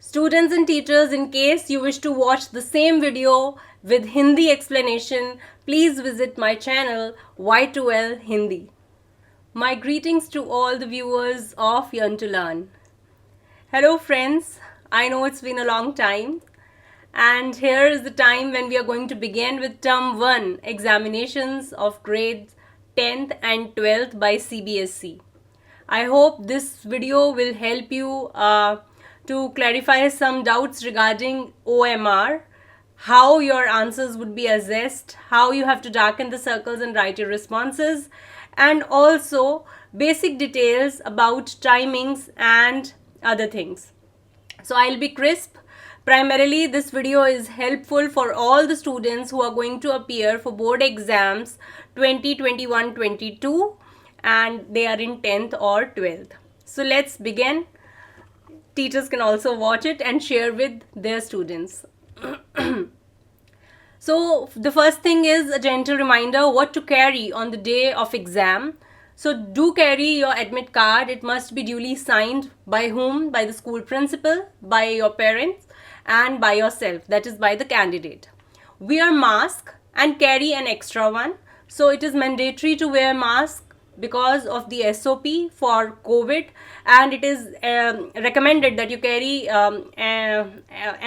Students and teachers, in case you wish to watch the same video with Hindi explanation, please visit my channel Y2L Hindi. My greetings to all the viewers of Yearn to Learn. Hello friends, I know it's been a long time, and here is the time when we are going to begin with Term 1 examinations of grades 10th and 12th by CBSE. I hope this video will help you to clarify some doubts regarding OMR, how your answers would be assessed, how you have to darken the circles and write your responses, and also basic details about timings and other things. So I'll be crisp. Primarily, this video is helpful for all the students who are going to appear for board exams 2021-22 and they are in 10th or 12th. So let's begin. Teachers can also watch it and share with their students. So the first thing is a gentle reminder what to carry on the day of exam. So do carry your admit card. It must be duly signed by whom? By the school principal, by your parents, and by yourself, that is by the candidate. Wear mask and carry an extra one. So it is mandatory to wear mask because of the SOP for COVID, and it is recommended that you carry an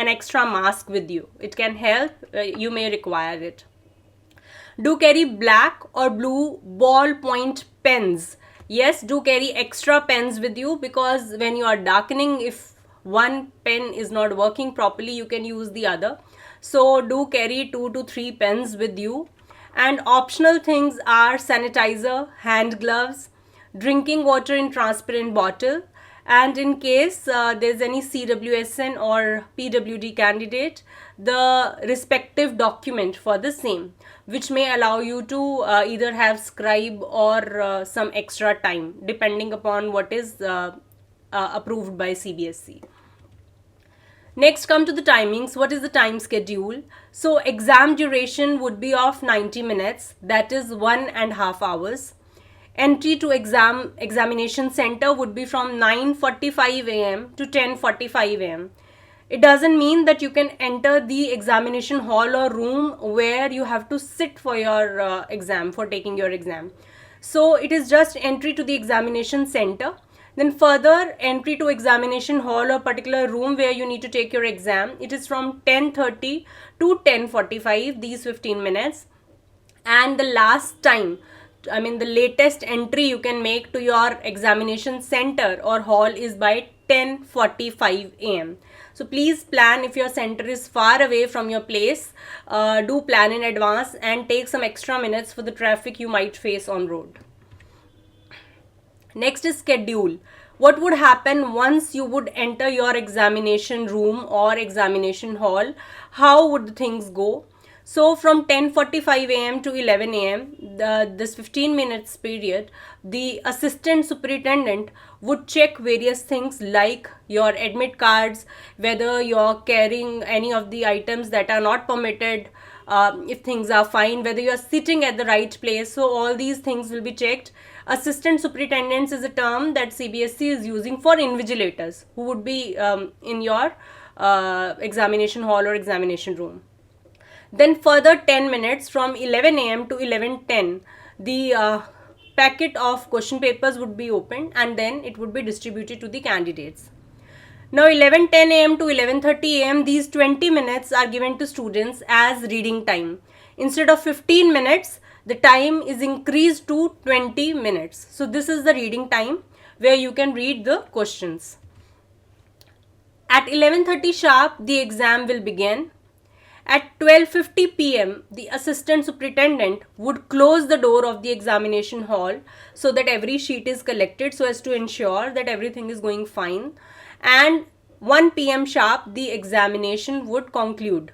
extra mask with you. It can help, you may require it. Do carry black or blue ballpoint pens. Yes, do carry extra pens with you, because when you are darkening, if one pen is not working properly, you can use the other. So do carry 2 to 3 pens with you. And optional things are sanitizer, hand gloves, drinking water in transparent bottle, and in case there's any CWSN or PWD candidate, the respective document for the same, which may allow you to either have scribe or some extra time depending upon what is approved by CBSE. Next, come to the timings. What is the time schedule? So exam duration would be of 90 minutes, that is 1.5 hours. Entry to examination center would be from 9:45 a.m. to 10:45 a.m. It doesn't mean that you can enter the examination hall or room where you have to sit for your exam, for taking your exam. So it is just entry to the examination center. Then further entry to examination hall or particular room where you need to take your exam, it is from 10:30 to 10:45, these 15 minutes. And the last time, I mean the latest entry you can make to your examination center or hall is by 10:45 a.m. So please plan. If your center is far away from your place, do plan in advance and take some extra minutes for the traffic you might face on road. Next is schedule. What would happen once you would enter your examination room or examination hall? How would things go? So from 10:45 a.m. to 11 a.m., this 15 minutes period, the assistant superintendent would check various things like your admit cards, whether you're carrying any of the items that are not permitted, if things are fine, whether you are sitting at the right place. So all these things will be checked. Assistant superintendents is a term that CBSE is using for invigilators who would be in your examination hall or examination room. Then further 10 minutes from 11 a.m. to 11:10, the packet of question papers would be opened and then it would be distributed to the candidates. Now 11:10 a.m. to 11:30 a.m. these 20 minutes are given to students as reading time. Instead of 15 minutes, the time is increased to 20 minutes. So this is the reading time where you can read the questions. At 11:30 sharp, the exam will begin. At 12:50 p.m., the assistant superintendent would close the door of the examination hall so that every sheet is collected so as to ensure that everything is going fine. And 1 p.m. sharp, the examination would conclude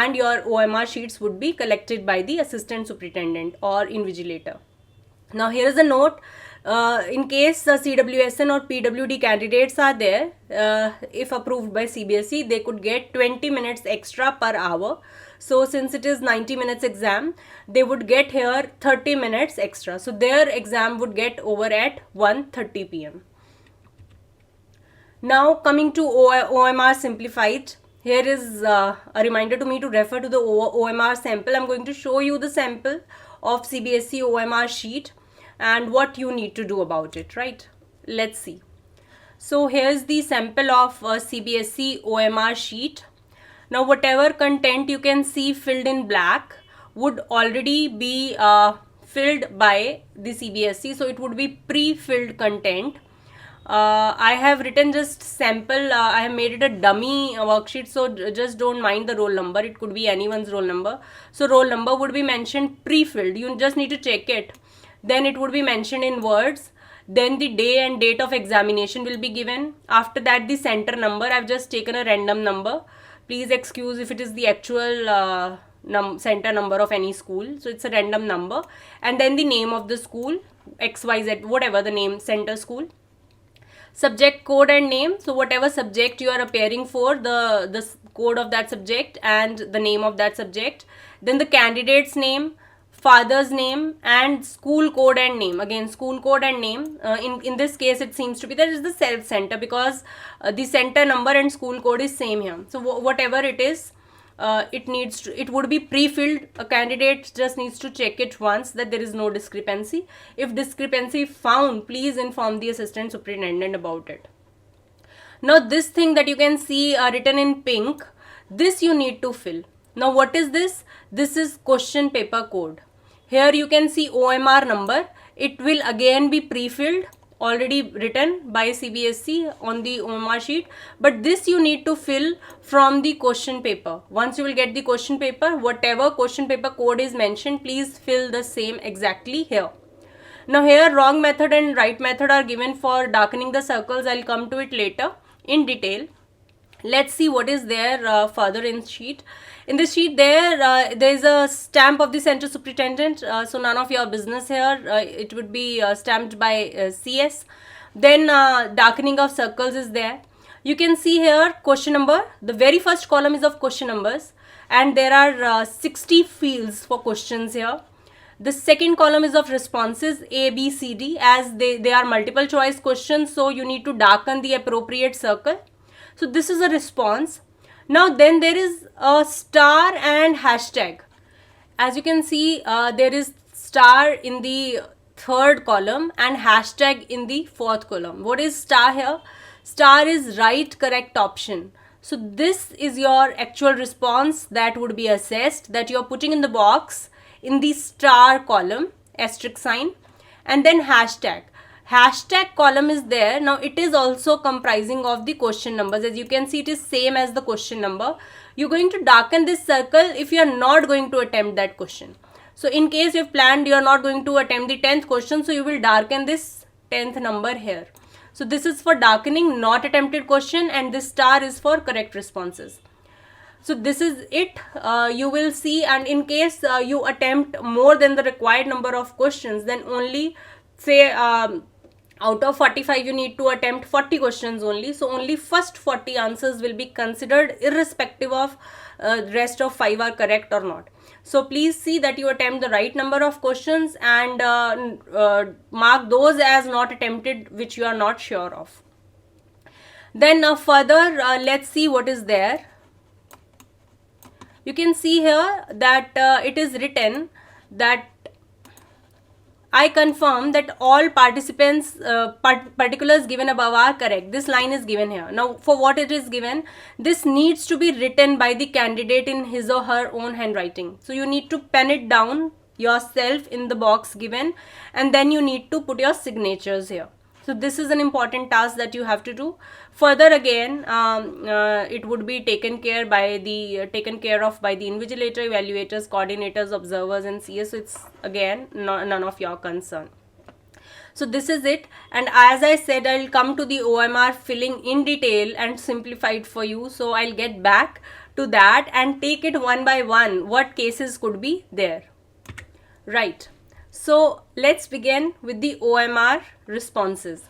and your OMR sheets would be collected by the assistant superintendent or invigilator. Now here is a note. In case the CWSN or PWD candidates are there, if approved by CBSE, they could get 20 minutes extra per hour. So since it is 90 minutes exam, they would get here 30 minutes extra. So their exam would get over at 1:30 p.m. Now coming to OMR simplified, here is a reminder to me to refer to the OMR sample. I'm going to show you the sample of CBSE OMR sheet and what you need to do about it, right? Let's see. So here's the sample of CBSE OMR sheet. Now whatever content you can see filled in black would already be filled by the CBSE, so it would be pre-filled content. I have written just sample, I have made it a dummy worksheet, so just don't mind the roll number, it could be anyone's roll number. So roll number would be mentioned pre-filled, you just need to check it. Then it would be mentioned in words. Then the day and date of examination will be given. After that the center number, I've just taken a random number. Please excuse if it is the actual center number of any school. So it's a random number. And then the name of the school, XYZ, whatever the name, center school. Subject code and name, so whatever subject you are appearing for, the code of that subject and the name of that subject. Then the candidate's name, father's name, and school code and name. Again, school code and name, in this case it seems to be that is the self center, because the center number and school code is same here. So whatever it is, it would be pre-filled. A candidate just needs to check it once that there is no discrepancy. If discrepancy found, please inform the assistant superintendent about it. Now this thing that you can see written in pink, this you need to fill. Now what is this? This is question paper code. Here you can see OMR number. It will again be pre-filled, already written by CBSE on the OMR sheet, but this you need to fill from the question paper. Once you will get the question paper, whatever question paper code is mentioned, please fill the same exactly here. Now here wrong method and right method are given for darkening the circles. I'll come to it later in detail. Let's see what is there further in sheet. In this sheet there is a stamp of the center superintendent, so none of your business here. It would be stamped by CS. Then darkening of circles is there. You can see here question number. The very first column is of question numbers, and there are 60 fields for questions here. The second column is of responses A, B, C, D, as they are multiple choice questions, so you need to darken the appropriate circle. So this is a response. Now then there is a star and hashtag. As you can see, there is star in the third column and hashtag in the fourth column. What is star here? Star is right correct option. So this is your actual response that would be assessed, that you are putting in the box in the star column, asterisk sign, and then hashtag. Hashtag column is there. Now it is also comprising of the question numbers. As you can see, it is same as the question number. You're going to darken this circle if you are not going to attempt that question. So in case you've planned you are not going to attempt the 10th question, so you will darken this 10th number here. So this is for darkening not attempted question, and this star is for correct responses. So this is it. You will see, and in case you attempt more than the required number of questions, then only say out of 45 you need to attempt 40 questions only. So only first 40 answers will be considered, irrespective of rest of 5 are correct or not. So please see that you attempt the right number of questions and mark those as not attempted which you are not sure of. Then further let's see what is there. You can see here that it is written that I confirm that all participants particulars given above are correct. This line is given here. Now for what it is given, this needs to be written by the candidate in his or her own handwriting. So you need to pen it down yourself in the box given, and then you need to put your signatures here. So this is an important task that you have to do. Further again, it would be taken care of by the invigilator, evaluators, coordinators, observers, and CS. So it's again none of your concern. So this is it, and as I said, I'll come to the OMR filling in detail and simplified for you. So I'll get back to that and take it one by one. What cases could be there? Right. So let's begin with the OMR responses.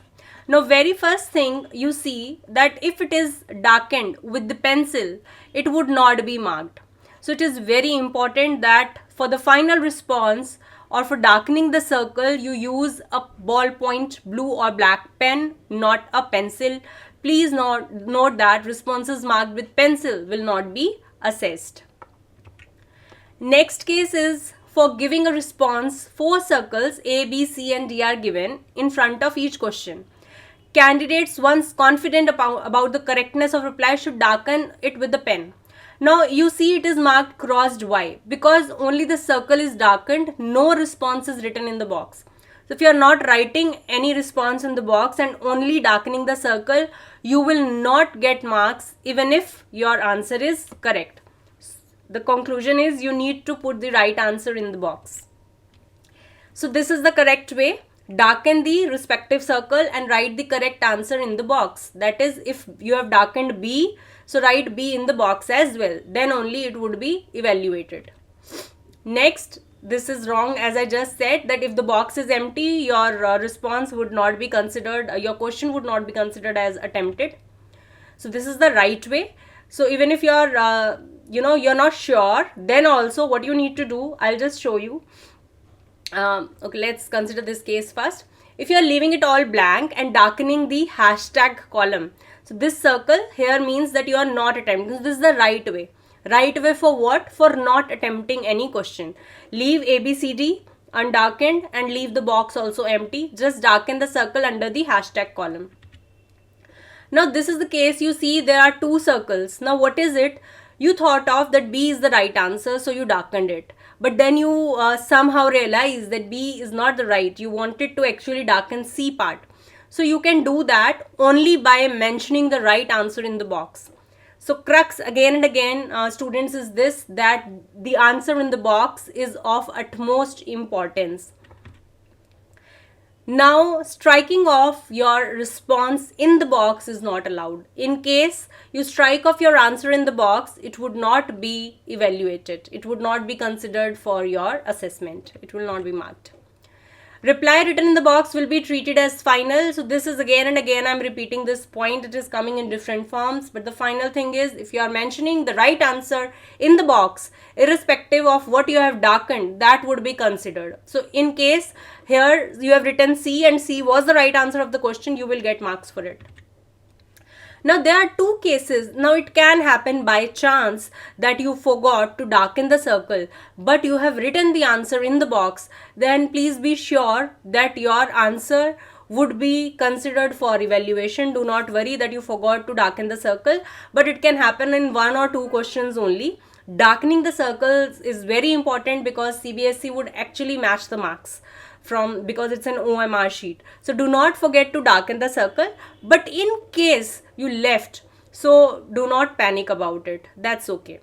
Now very first thing you see that if it is darkened with the pencil, it would not be marked. So it is very important that for the final response or for darkening the circle, you use a ballpoint blue or black pen, not a pencil. Please note that responses marked with pencil will not be assessed. Next case is for giving a response, 4 circles A, B, C and D are given in front of each question. Candidates, once confident about the correctness of reply, should darken it with the pen. Now you see it is marked crossed Y. Because only the circle is darkened, no response is written in the box. So if you are not writing any response in the box and only darkening the circle, you will not get marks even if your answer is correct. The conclusion is you need to put the right answer in the box. So this is the correct way. Darken the respective circle and write the correct answer in the box. That is, if you have darkened B, so write B in the box as well. Then only it would be evaluated. Next, this is wrong, as I just said, that if the box is empty, your response would not be considered, your question would not be considered as attempted. So this is the right way. So even if you're, you're not sure, then also what you need to do, I'll just show you. Okay, let's consider this case first. If you are leaving it all blank and darkening the hashtag column, so this circle here means that you are not attempting. This is the right way. Right way for what? For not attempting any question. Leave A, B, C, D undarkened and leave the box also empty. Just darken the circle under the hashtag column. Now this is the case. You see there are 2 circles. Now what is it? You thought of that B is the right answer, so you darkened it. But then you somehow realize that B is not the right. You wanted to actually darken C part. So you can do that only by mentioning the right answer in the box. So crux again and again, students, is this, that the answer in the box is of utmost importance. Now, striking off your response in the box is not allowed. In case you strike off your answer in the box, it would not be evaluated. It would not be considered for your assessment. It will not be marked. Reply written in the box will be treated as final. So this is again and again I'm repeating this point. It is coming in different forms. But the final thing is, if you are mentioning the right answer in the box, irrespective of what you have darkened, that would be considered. So in case here you have written C and C was the right answer of the question, you will get marks for it. Now there are 2 cases. Now it can happen by chance that you forgot to darken the circle, but you have written the answer in the box. Then please be sure that your answer would be considered for evaluation. Do not worry that you forgot to darken the circle, but it can happen in 1 or 2 questions only. Darkening the circles is very important because CBSE would actually match the marks because it's an OMR sheet. So do not forget to darken the circle. But in case you left, so do not panic about it. That's okay.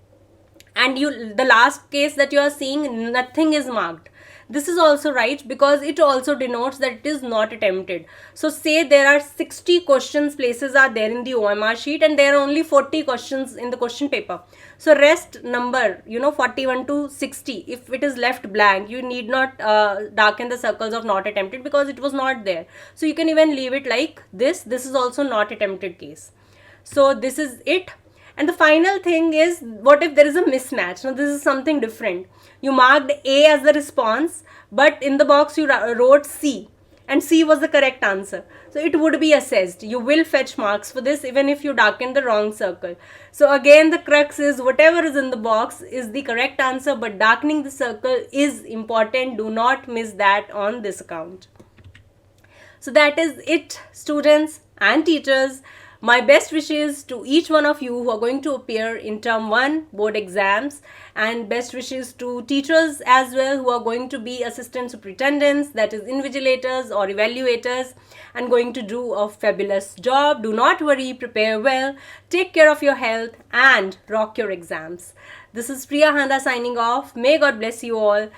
And the last case that you are seeing, nothing is marked. This is also right because it also denotes that it is not attempted. So say there are 60 questions places are there in the OMR sheet and there are only 40 questions in the question paper. So rest number, 41 to 60, if it is left blank, you need not darken the circles of not attempted because it was not there. So you can even leave it like this. This is also not attempted case. So this is it. And the final thing is, what if there is a mismatch? Now this is something different. You marked A as the response, but in the box you wrote C and C was the correct answer. So it would be assessed. You will fetch marks for this even if you darken the wrong circle. So again, the crux is whatever is in the box is the correct answer, but darkening the circle is important. Do not miss that on this account. So that is it, students and teachers. My best wishes to each one of you who are going to appear in term 1 board exams, and best wishes to teachers as well who are going to be assistant superintendents, that is invigilators or evaluators, and going to do a fabulous job. Do not worry, prepare well, take care of your health and rock your exams. This is Priya Handa signing off. May God bless you all.